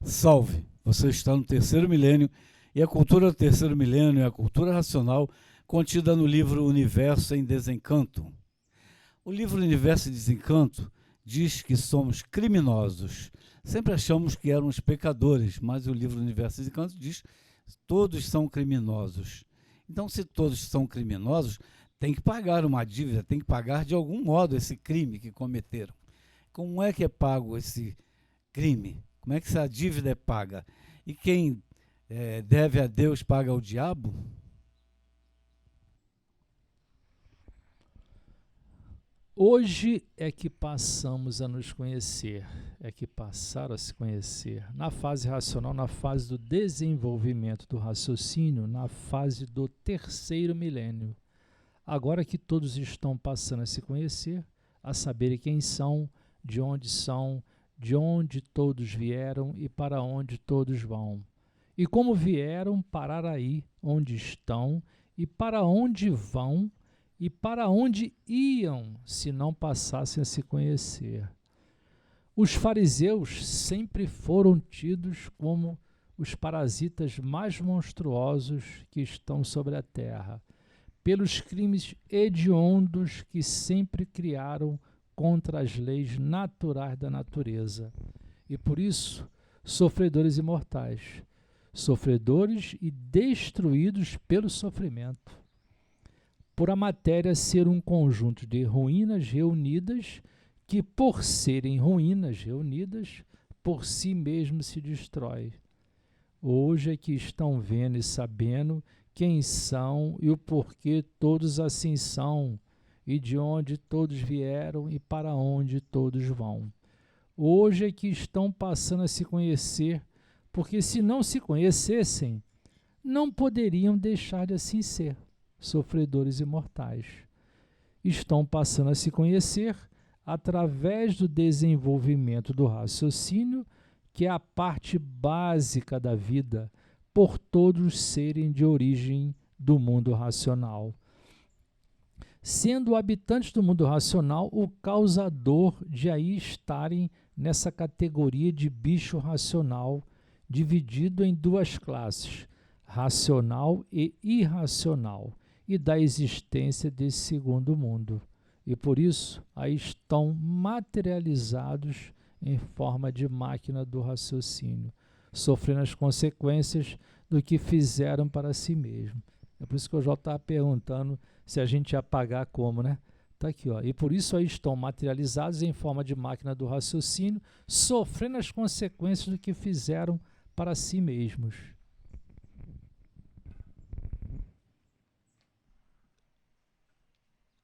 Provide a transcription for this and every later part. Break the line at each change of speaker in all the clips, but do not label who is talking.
Salve! Você está no terceiro milênio e a cultura do terceiro milênio é a cultura racional contida no livro Universo em Desencanto. O livro Universo em Desencanto diz que somos criminosos. Sempre achamos que éramos pecadores, mas o livro Universo em Desencanto diz que todos são criminosos. Então, se todos são criminosos, tem que pagar uma dívida, tem que pagar de algum modo esse crime que cometeram. Como é que é pago esse crime? Como é que essa dívida é paga? E quem deve a Deus paga ao diabo?
Hoje é que passamos a nos conhecer, é que passaram a se conhecer. Na fase racional, na fase do desenvolvimento do raciocínio, na fase do terceiro milênio. Agora que todos estão passando a se conhecer, a saberem quem são, de onde todos vieram e para onde todos vão. E como vieram parar aí onde estão e para onde vão e para onde iam se não passassem a se conhecer. Os fariseus sempre foram tidos como os parasitas mais monstruosos que estão sobre a terra, pelos crimes hediondos que sempre criaram contra as leis naturais da natureza. E por isso, sofredores imortais, sofredores e destruídos pelo sofrimento. Por a matéria ser um conjunto de ruínas reunidas, que por serem ruínas reunidas, por si mesmo se destrói. Hoje é que estão vendo e sabendo quem são e o porquê todos assim são, e de onde todos vieram e para onde todos vão. Hoje é que estão passando a se conhecer, porque se não se conhecessem, não poderiam deixar de assim ser, sofredores imortais. Estão passando a se conhecer através do desenvolvimento do raciocínio, que é a parte básica da vida, por todos serem de origem do mundo racional. Sendo habitantes do mundo racional o causador de aí estarem nessa categoria de bicho racional, dividido em duas classes, racional e irracional, e da existência desse segundo mundo. E por isso aí estão materializados em forma de máquina do raciocínio, sofrendo as consequências do que fizeram para si mesmo. É por isso que o Jó estava perguntando se a gente ia pagar como, né? Está aqui, ó. E por isso aí estão materializados em forma de máquina do raciocínio, sofrendo as consequências do que fizeram para si mesmos.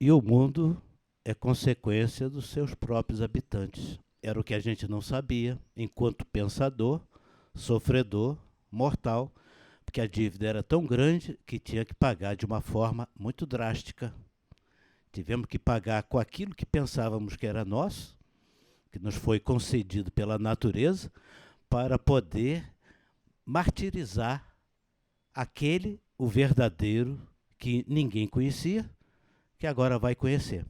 E o mundo é consequência dos seus próprios habitantes. Era o que a gente não sabia, enquanto pensador, sofredor, mortal, porque a dívida era tão grande que tinha que pagar de uma forma muito drástica. Tivemos que pagar com aquilo que pensávamos que era nosso, que nos foi concedido pela natureza, para poder martirizar aquele, o verdadeiro, que ninguém conhecia, que agora vai conhecer,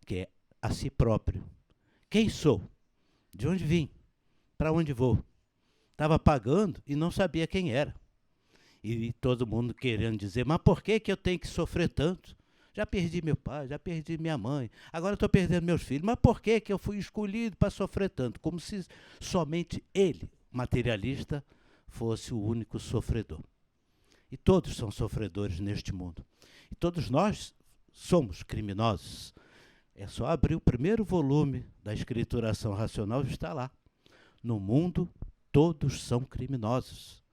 que é a si próprio. Quem sou? De onde vim? Para onde vou? Estava pagando e não sabia quem era. E todo mundo querendo dizer, mas por que eu tenho que sofrer tanto? Já perdi meu pai, já perdi minha mãe, agora estou perdendo meus filhos. Mas por que eu fui escolhido para sofrer tanto? Como se somente ele, materialista, fosse o único sofredor. E todos são sofredores neste mundo. E todos nós somos criminosos. É só abrir o primeiro volume da Escrituração Racional e está lá. No mundo, todos são criminosos.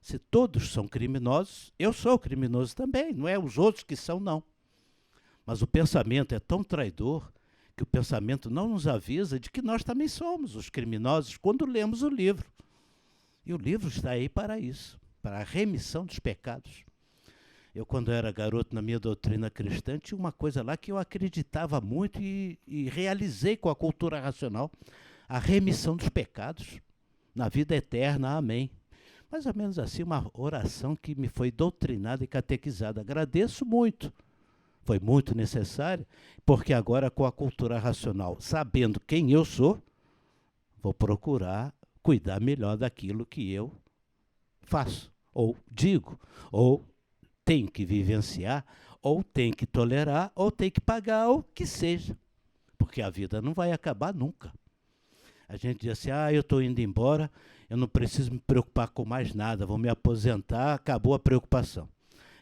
Se todos são criminosos, eu sou criminoso também, não é os outros que são, não. Mas o pensamento é tão traidor que o pensamento não nos avisa de que nós também somos os criminosos quando lemos o livro. E o livro está aí para isso, para a remissão dos pecados. Eu, quando era garoto, na minha doutrina cristã, tinha uma coisa lá que eu acreditava muito e realizei com a cultura racional, a remissão dos pecados na vida eterna, amém. Mais ou menos assim, uma oração que me foi doutrinada e catequizada. Agradeço muito. Foi muito necessária, porque agora com a cultura racional, sabendo quem eu sou, vou procurar cuidar melhor daquilo que eu faço, ou digo, ou tenho que vivenciar, ou tenho que tolerar, ou tenho que pagar, ou que seja. Porque a vida não vai acabar nunca. A gente diz assim, eu estou indo embora, eu não preciso me preocupar com mais nada, vou me aposentar, acabou a preocupação.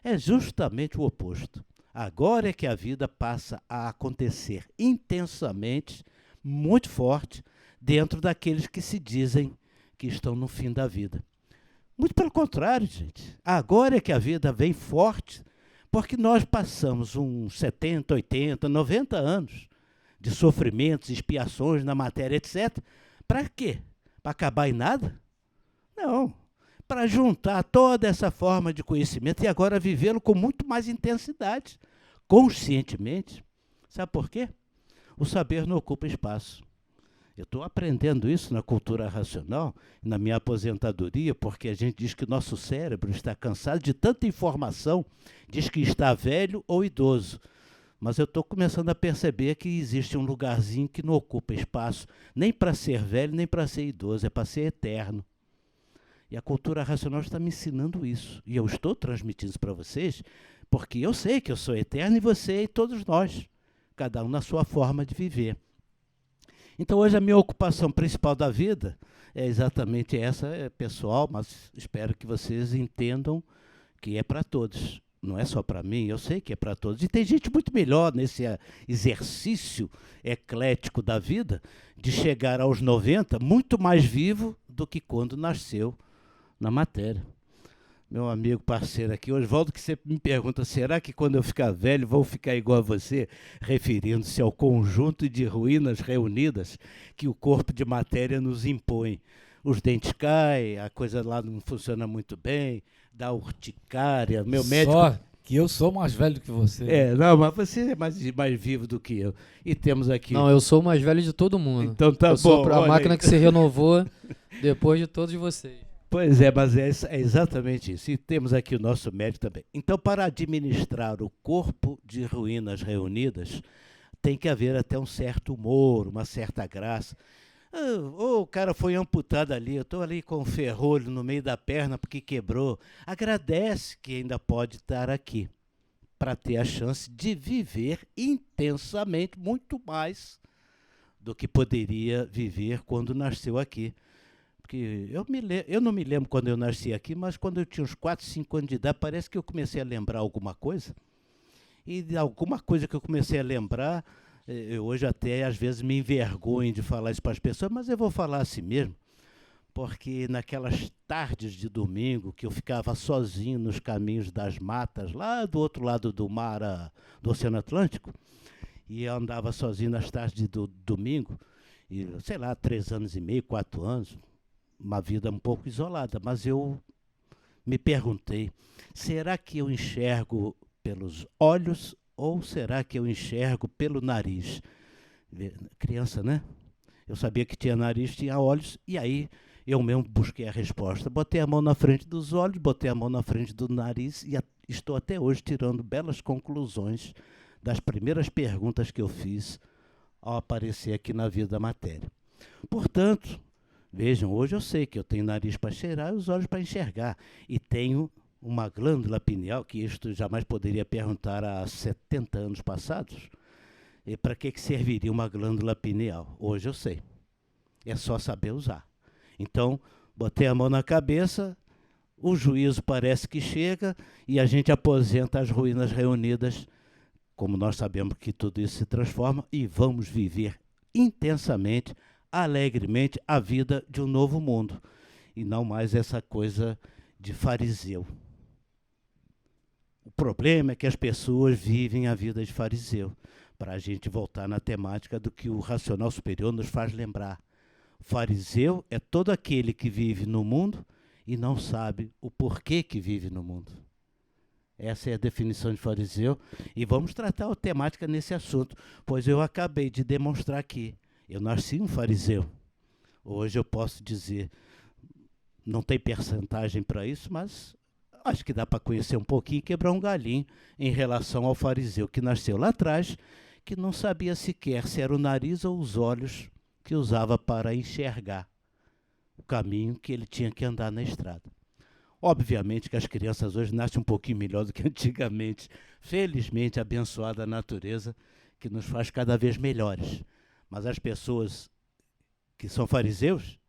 É justamente o oposto. Agora é que a vida passa a acontecer intensamente, muito forte, dentro daqueles que se dizem que estão no fim da vida. Muito pelo contrário, gente. Agora é que a vida vem forte, porque nós passamos uns 70, 80, 90 anos de sofrimentos, expiações na matéria, etc. Para quê? Para acabar em nada? Não. Para juntar toda essa forma de conhecimento e agora vivê-lo com muito mais intensidade, conscientemente. Sabe por quê? O saber não ocupa espaço. Eu estou aprendendo isso na cultura racional, na minha aposentadoria, porque a gente diz que o nosso cérebro está cansado de tanta informação, diz que está velho ou idoso. Mas eu estou começando a perceber que existe um lugarzinho que não ocupa espaço, nem para ser velho, nem para ser idoso, é para ser eterno. E a cultura racional está me ensinando isso. E eu estou transmitindo isso para vocês, porque eu sei que eu sou eterno e você e todos nós, cada um na sua forma de viver. Então hoje a minha ocupação principal da vida é exatamente essa, pessoal, mas espero que vocês entendam que é para todos. Não é só para mim, eu sei que é para todos. E tem gente muito melhor nesse exercício eclético da vida, de chegar aos 90 muito mais vivo do que quando nasceu na matéria. Meu amigo parceiro aqui, Oswaldo, que sempre me pergunta, será que quando eu ficar velho vou ficar igual a você? Referindo-se ao conjunto de ruínas reunidas que o corpo de matéria nos impõe. Os dentes caem, a coisa lá não funciona muito bem, dá urticária. Meu médico...
Só que eu sou mais velho que você.
Não, mas você é mais vivo do que eu. E temos aqui...
Não, eu sou o mais velho de todo mundo.
Então tá bom.
Eu sou a máquina que se renovou depois de todos vocês.
Pois é, mas é exatamente isso. E temos aqui o nosso médico também. Então, para administrar o corpo de ruínas reunidas, tem que haver até um certo humor, uma certa graça. O cara foi amputado ali, eu estou ali com um ferrolho no meio da perna porque quebrou. Agradece que ainda pode estar aqui, para ter a chance de viver intensamente, muito mais do que poderia viver quando nasceu aqui. Porque eu não me lembro quando eu nasci aqui, mas quando eu tinha uns 4, 5 anos de idade, parece que eu comecei a lembrar alguma coisa. E de alguma coisa que eu comecei a lembrar, eu hoje até às vezes me envergonho de falar isso para as pessoas, mas eu vou falar assim mesmo, porque naquelas tardes de domingo que eu ficava sozinho nos caminhos das matas, lá do outro lado do mar, do Oceano Atlântico, e eu andava sozinho nas tardes de domingo, e sei lá, 3 anos e meio, 4 anos, uma vida um pouco isolada, mas eu me perguntei, será que eu enxergo pelos olhos ou será que eu enxergo pelo nariz? Criança, né? Eu sabia que tinha nariz, tinha olhos, e aí eu mesmo busquei a resposta. Botei a mão na frente dos olhos, botei a mão na frente do nariz e estou até hoje tirando belas conclusões das primeiras perguntas que eu fiz ao aparecer aqui na Vida da Matéria. Portanto, vejam, hoje eu sei que eu tenho nariz para cheirar e os olhos para enxergar. E tenho uma glândula pineal, que isto jamais poderia perguntar há 70 anos passados. E para que serviria uma glândula pineal? Hoje eu sei. É só saber usar. Então, botei a mão na cabeça, o juízo parece que chega e a gente aposenta as ruínas reunidas, como nós sabemos que tudo isso se transforma, e vamos viver intensamente, alegremente, a vida de um novo mundo. E não mais essa coisa de fariseu. O problema é que as pessoas vivem a vida de fariseu. Para a gente voltar na temática do que o racional superior nos faz lembrar. O fariseu é todo aquele que vive no mundo e não sabe o porquê que vive no mundo. Essa é a definição de fariseu. E vamos tratar a temática nesse assunto, pois eu acabei de demonstrar que eu nasci um fariseu. Hoje eu posso dizer, não tem percentagem para isso, mas acho que dá para conhecer um pouquinho e quebrar um galhinho em relação ao fariseu que nasceu lá atrás, que não sabia sequer se era o nariz ou os olhos que usava para enxergar. caminho que ele tinha que andar na estrada. Obviamente que as crianças hoje nascem um pouquinho melhor do que antigamente. Felizmente, abençoada a natureza, que nos faz cada vez melhores. Mas as pessoas que são fariseus,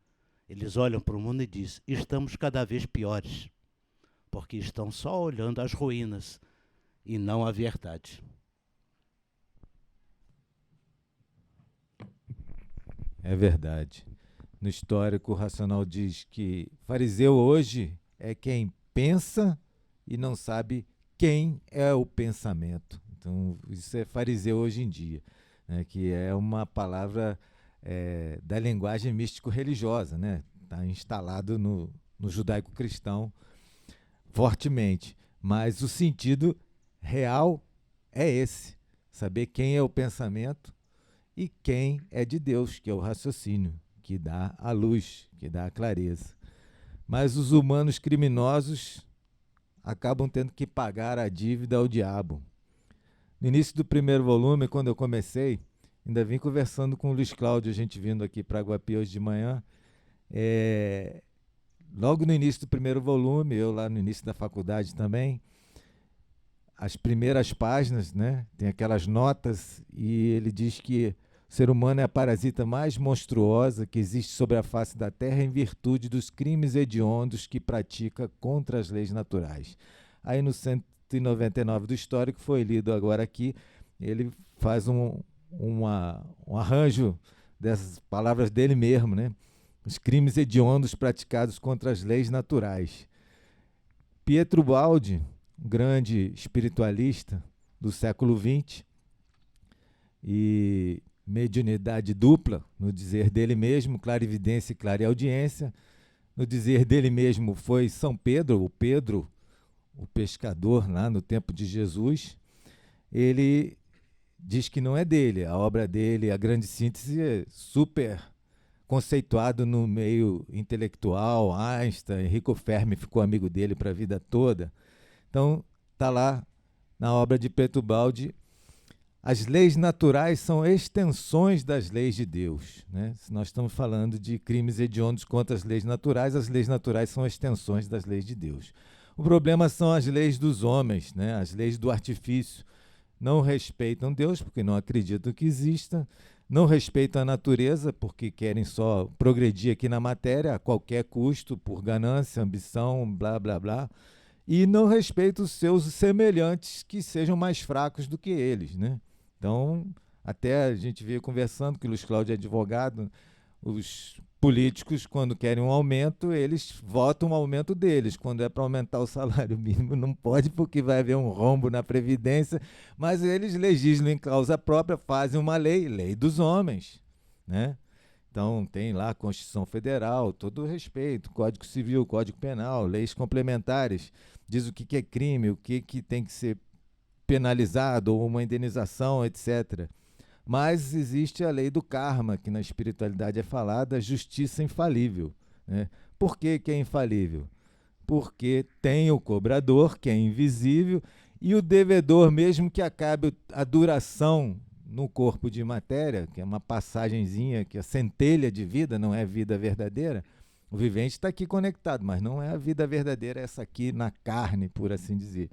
eles olham para o mundo e dizem: estamos cada vez piores, porque estão só olhando as ruínas e não a verdade.
É verdade. No histórico, o racional diz que fariseu hoje é quem pensa e não sabe quem é o pensamento. Então, isso é fariseu hoje em dia, né, que é uma palavra da linguagem místico-religiosa, né? Está instalado no judaico-cristão fortemente. Mas o sentido real é esse: saber quem é o pensamento e quem é de Deus, que é o raciocínio, que dá a luz, que dá a clareza. Mas os humanos criminosos acabam tendo que pagar a dívida ao diabo. No início do primeiro volume, quando eu comecei, ainda vim conversando com o Luiz Cláudio, a gente vindo aqui para Guapi hoje de manhã, logo no início do primeiro volume, eu lá no início da faculdade também, as primeiras páginas, né, tem aquelas notas, e ele diz que o ser humano é a parasita mais monstruosa que existe sobre a face da Terra em virtude dos crimes hediondos que pratica contra as leis naturais. Aí no 199 do histórico, foi lido agora aqui, ele faz um arranjo dessas palavras dele mesmo, né? Os crimes hediondos praticados contra as leis naturais. Pietro Baldi, um grande espiritualista do século XX, e mediunidade dupla, no dizer dele mesmo, clarividência e clareaudiência. No dizer dele mesmo, foi São Pedro, o pescador lá no tempo de Jesus. Ele diz que não é dele, a obra dele, a grande síntese, é super conceituado no meio intelectual. Einstein, Enrico Fermi ficou amigo dele para a vida toda. Então, está lá na obra de Pietro Baldi. As leis naturais são extensões das leis de Deus, né? Se nós estamos falando de crimes hediondos contra as leis naturais são extensões das leis de Deus. O problema são as leis dos homens, né? As leis do artifício. Não respeitam Deus porque não acreditam que exista, não respeitam a natureza porque querem só progredir aqui na matéria a qualquer custo, por ganância, ambição, blá, blá, blá. E não respeitam os seus semelhantes que sejam mais fracos do que eles, né? Então, até a gente veio conversando que o Luiz Cláudio é advogado, os políticos, quando querem um aumento, eles votam o aumento deles. Quando é para aumentar o salário mínimo, não pode, porque vai haver um rombo na Previdência, mas eles legislam em causa própria, fazem uma lei dos homens, né? Então, tem lá a Constituição Federal, todo o respeito, Código Civil, Código Penal, leis complementares, diz o que é crime, o que tem que ser penalizado, ou uma indenização, etc. Mas existe a lei do karma, que na espiritualidade é falada, justiça infalível, né? Por que é infalível? Porque tem o cobrador, que é invisível, e o devedor, mesmo que acabe a duração no corpo de matéria, que é uma passagenzinha, que é a centelha de vida, não é vida verdadeira. O vivente está aqui conectado, mas não é a vida verdadeira, essa aqui na carne, por assim dizer.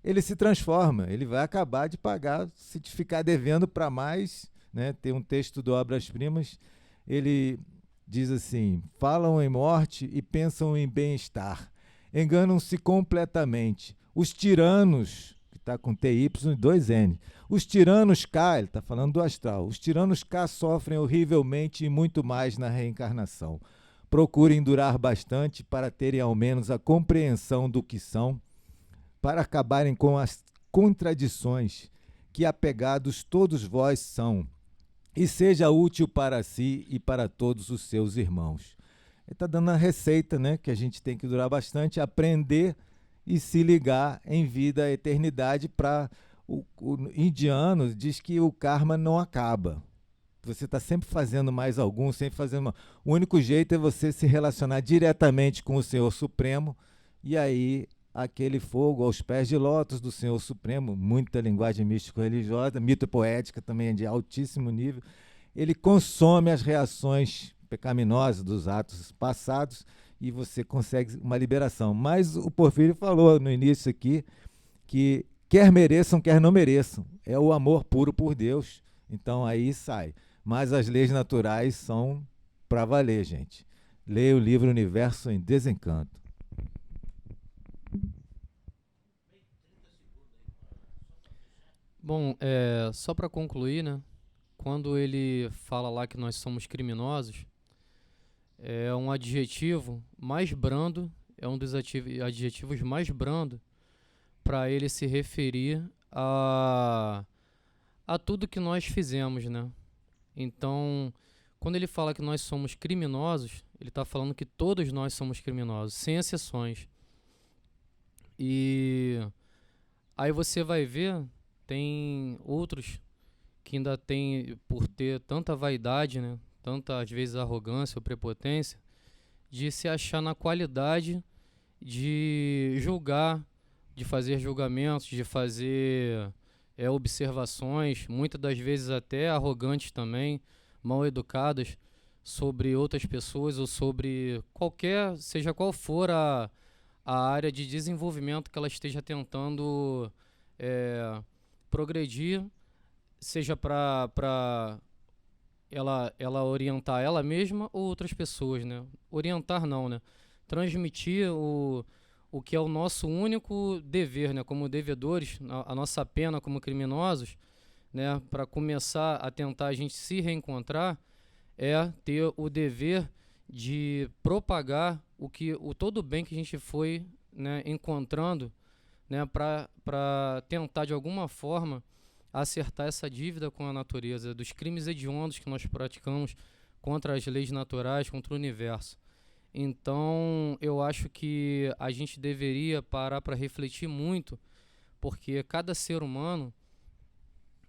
Ele se transforma, ele vai acabar de pagar, se ficar devendo para mais, né? Tem um texto do Obras Primas, ele diz assim: falam em morte e pensam em bem-estar, enganam-se completamente. Os tiranos, que está com TY e 2N, os tiranos K, ele está falando do astral, os tiranos K sofrem horrivelmente e muito mais na reencarnação. Procurem durar bastante para terem ao menos a compreensão do que são, para acabarem com as contradições que apegados todos vós são, e seja útil para si e para todos os seus irmãos. Ele está dando a receita, né, que a gente tem que durar bastante, aprender e se ligar em vida à eternidade. Para o indiano diz que o karma não acaba. Você está sempre fazendo mais algum, sempre fazendo mais. O único jeito é você se relacionar diretamente com o Senhor Supremo, e aí aquele fogo aos pés de lótus do Senhor Supremo, muita linguagem místico-religiosa, mito poética também é de altíssimo nível, ele consome as reações pecaminosa dos atos passados e você consegue uma liberação. Mas o Porfírio falou no início aqui que quer mereçam, quer não mereçam. É o amor puro por Deus. Então aí sai. Mas as leis naturais são para valer, gente. Leia o livro Universo em Desencanto.
Bom, só para concluir, né? Quando ele fala lá que nós somos criminosos, é um adjetivo mais brando, é um dos adjetivos mais brando para ele se referir a tudo que nós fizemos, né? Então, quando ele fala que nós somos criminosos, ele está falando que todos nós somos criminosos, sem exceções. E aí você vai ver, tem outros que ainda tem, por ter tanta vaidade, né? Tanta, às vezes, arrogância ou prepotência, de se achar na qualidade de julgar, de fazer julgamentos, de fazer observações, muitas das vezes até arrogantes também, mal educadas, sobre outras pessoas ou sobre seja qual for a área de desenvolvimento que ela esteja tentando progredir, seja para ela orientar ela mesma ou outras pessoas, né? Orientar não, né? Transmitir o que é o nosso único dever, né? Como devedores, a nossa pena como criminosos, né? Para começar a tentar a gente se reencontrar, é ter o dever de propagar todo o bem que a gente foi, né, encontrando, né? Para tentar de alguma forma acertar essa dívida com a natureza, dos crimes hediondos que nós praticamos contra as leis naturais, contra o universo. Então, eu acho que a gente deveria parar para refletir muito, porque cada ser humano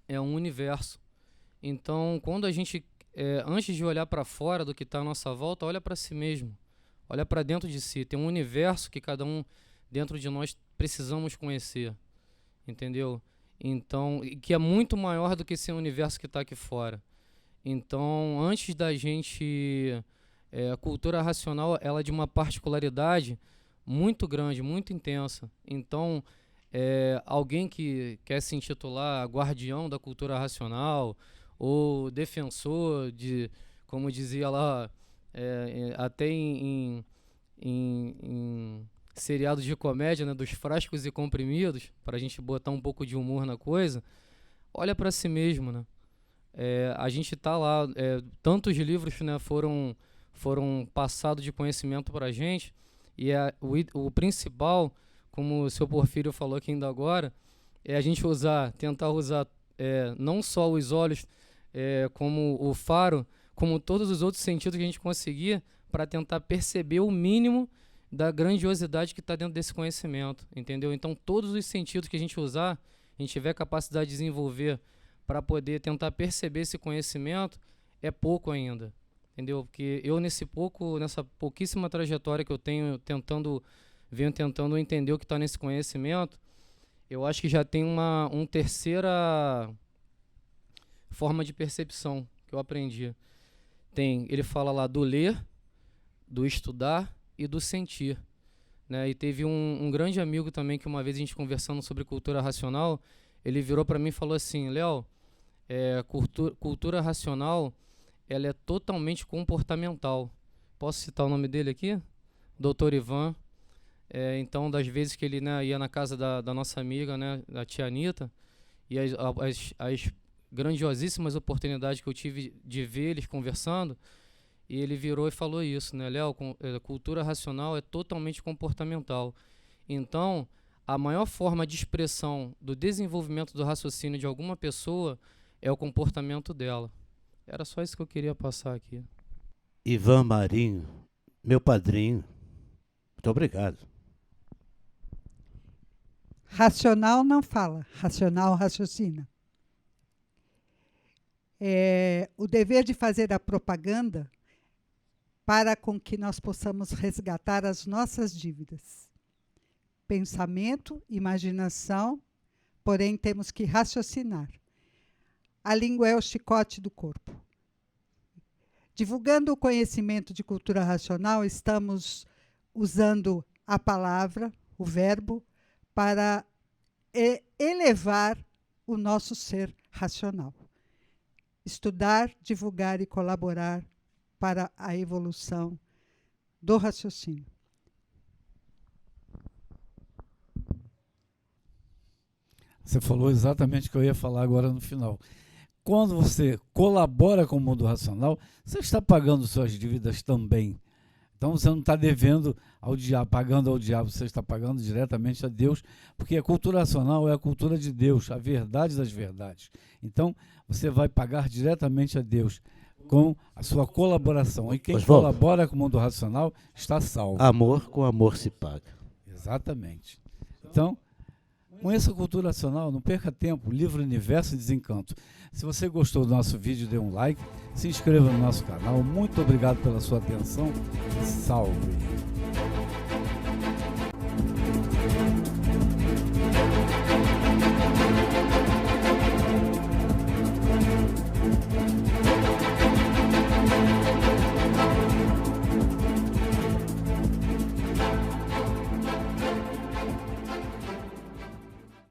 é um universo. Então, quando a gente, antes de olhar para fora do que está à nossa volta, olha para si mesmo, olha para dentro de si. Tem um universo que cada um dentro de nós precisamos conhecer, entendeu? Então, que é muito maior do que esse universo que está aqui fora. Então, antes da gente... a cultura racional, ela é de uma particularidade muito grande, muito intensa. Então, alguém que quer se intitular guardião da cultura racional ou defensor de, como dizia lá, até em seriados de comédia, né, dos frascos e comprimidos, para a gente botar um pouco de humor na coisa, olha para si mesmo, né? A gente está lá, tantos livros, né, foram passados de conhecimento para a gente, e o principal, como o seu Porfírio falou aqui ainda agora, é a gente tentar usar não só os olhos como o faro, como todos os outros sentidos que a gente conseguir, para tentar perceber o mínimo da grandiosidade que está dentro desse conhecimento, entendeu? Então, todos os sentidos que a gente usar, a gente tiver capacidade de desenvolver para poder tentar perceber esse conhecimento, é pouco ainda, entendeu? Porque eu, nessa pouquíssima trajetória que eu tenho venho tentando entender o que está nesse conhecimento, eu acho que já tem uma terceira forma de percepção que eu aprendi. Ele fala lá do ler, do estudar e do sentir, né? E teve um grande amigo também que uma vez a gente conversando sobre cultura racional, ele virou para mim e falou assim: Léo, cultura racional, ela é totalmente comportamental. Posso citar o nome dele aqui? Dr. Ivan. Então, das vezes que ele, né, ia na casa da nossa amiga, né, da tia Anitta, e as grandiosíssimas oportunidades que eu tive de ver eles conversando, e ele virou e falou isso, né? Léo, cultura racional é totalmente comportamental. Então, a maior forma de expressão do desenvolvimento do raciocínio de alguma pessoa é o comportamento dela. Era só isso que eu queria passar aqui.
Ivan Marinho, meu padrinho, muito obrigado.
Racional não fala, racional raciocina. O dever de fazer a propaganda para com que nós possamos resgatar as nossas dívidas. Pensamento, imaginação, porém temos que raciocinar. A língua é o chicote do corpo. Divulgando o conhecimento de cultura racional, estamos usando a palavra, o verbo, para elevar o nosso ser racional. Estudar, divulgar e colaborar para a evolução do raciocínio.
Você falou exatamente o que eu ia falar agora no final. Quando você colabora com o mundo racional, você está pagando suas dívidas também. Então você não está devendo ao diabo, pagando ao diabo, você está pagando diretamente a Deus, porque a cultura racional é a cultura de Deus, a verdade das verdades. Então você vai pagar diretamente a Deus com a sua colaboração. E quem colabora com o mundo racional está salvo.
Amor com amor se paga.
Exatamente. Então, conheça a cultura racional, não perca tempo, livro Universo e Desencanto. Se você gostou do nosso vídeo, dê um like, se inscreva no nosso canal. Muito obrigado pela sua atenção. Salve!